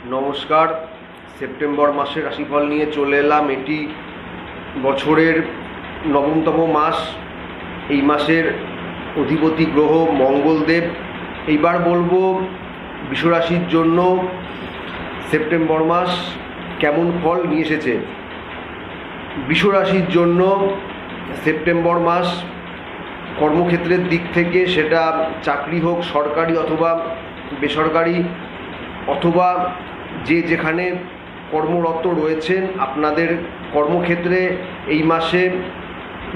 নমস্কার। সেপ্টেম্বর মাসের রাশিফল নিয়ে চলে এলাম। এটি বছরের নবমতম মাস। এই মাসের অধিপতি গ্রহ মঙ্গলদেব। এইবার বলবো বৃষরাশির জন্য সেপ্টেম্বর মাস কেমন ফল নিয়ে এসেছে। বৃষরাশির জন্য সেপ্টেম্বর মাস কর্মক্ষেত্রের দিক থেকে, সেটা চাকরি হোক, সরকারি অথবা বেসরকারি, অথবা যে যেখানে কর্মরত রয়েছেন, আপনাদের কর্মক্ষেত্রে এই মাসে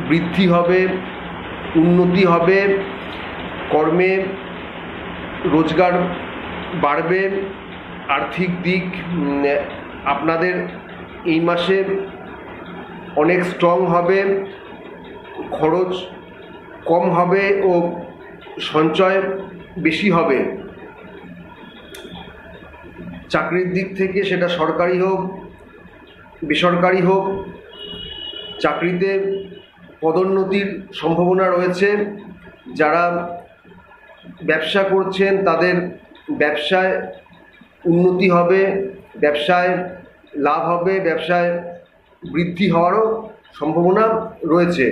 বৃদ্ধি হবে, উন্নতি হবে, কর্মে রোজগার বাড়বে, আর্থিক দিক আপনাদের এই মাসে অনেক স্ট্রং হবে, খরচ কম হবে ও সঞ্চয় বেশি হবে। চাকরির দিক থেকে, সেটা সরকারি হোক বেসরকারি হোক, চাকরিতে পদোন্নতির সম্ভাবনা রয়েছে। যারা ব্যবসা করছেন তাদের ব্যবসায় উন্নতি হবে, ব্যবসায় লাভ হবে, ব্যবসায় বৃদ্ধি হওয়ারও সম্ভাবনা রয়েছে।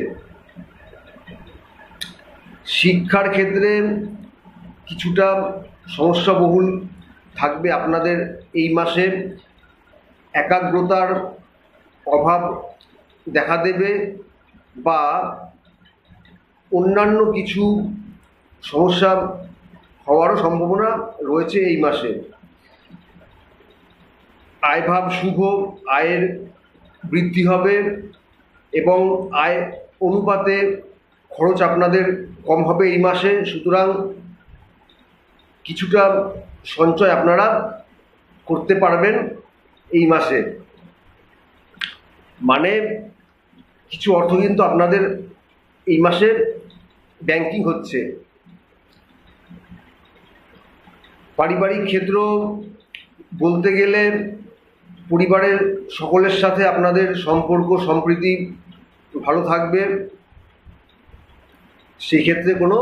শিক্ষার ক্ষেত্রে কিছুটা সমস্যাবহুল থাকবে আপনাদের এই মাসে। একাগ্রতার অভাব দেখা দেবে বা অন্যান্য কিছু সমস্যা হওয়ারও সম্ভাবনা রয়েছে এই মাসে। আয়ভাব শুভ, আয়ের বৃদ্ধি হবে এবং আয় অনুপাতে খরচ আপনাদের কম হবে এই মাসে। সুতরাং কিছুটা সঞ্চয় আপনারা করতে পারবেন এই মাসে। মানে কিছু অর্থ কিন্তু আপনাদের এই মাসে ব্যাংকিং হচ্ছে। পারিবারিক ক্ষেত্র বলতে গেলে, পরিবারের সকলের সাথে আপনাদের সম্পর্ক সম্প্রীতি ভালো থাকবে, সেই ক্ষেত্রে কোনো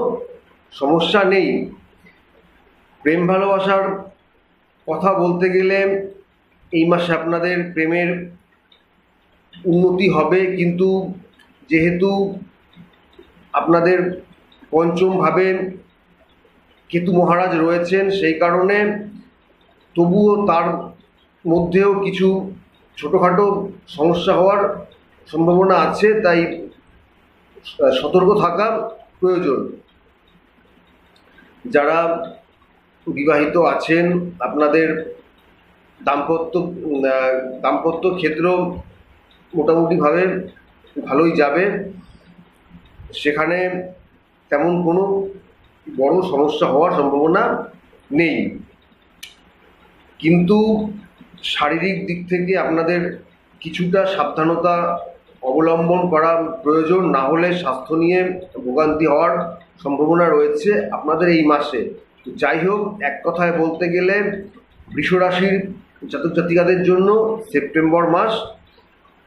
সমস্যা নেই। প্রেম ভালোবাসার কথা বলতে গেলে, এই মাসে আপনাদের প্রেমের উন্নতি হবে, কিন্তু যেহেতু আপনাদের পঞ্চম ভাবে কেতু মহারাজ রয়েছেন, সেই কারণে তবুও তার মধ্যেও কিছু ছোটোখাটো সমস্যা হওয়ার সম্ভাবনা আছে, তাই সতর্ক থাকা প্রয়োজন। যারা বিবাহিত আছেন, আপনাদের দাম্পত্য ক্ষেত্র মোটামুটিভাবে ভালোই যাবে, সেখানে তেমন কোনো বড় সমস্যা হওয়ার সম্ভাবনা নেই। কিন্তু শারীরিক দিক থেকে আপনাদের কিছুটা সাবধানতা অবলম্বন করা প্রয়োজন, না হলে স্বাস্থ্য নিয়ে ভোগান্তি হওয়ার সম্ভাবনা রয়েছে আপনাদের এই মাসে। যাই হোক, এক কথায় বলতে গেলে বৃষরাশির জাতক জাতিকাদের জন্য সেপ্টেম্বর মাস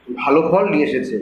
ভালো ফল নিয়ে এসেছে।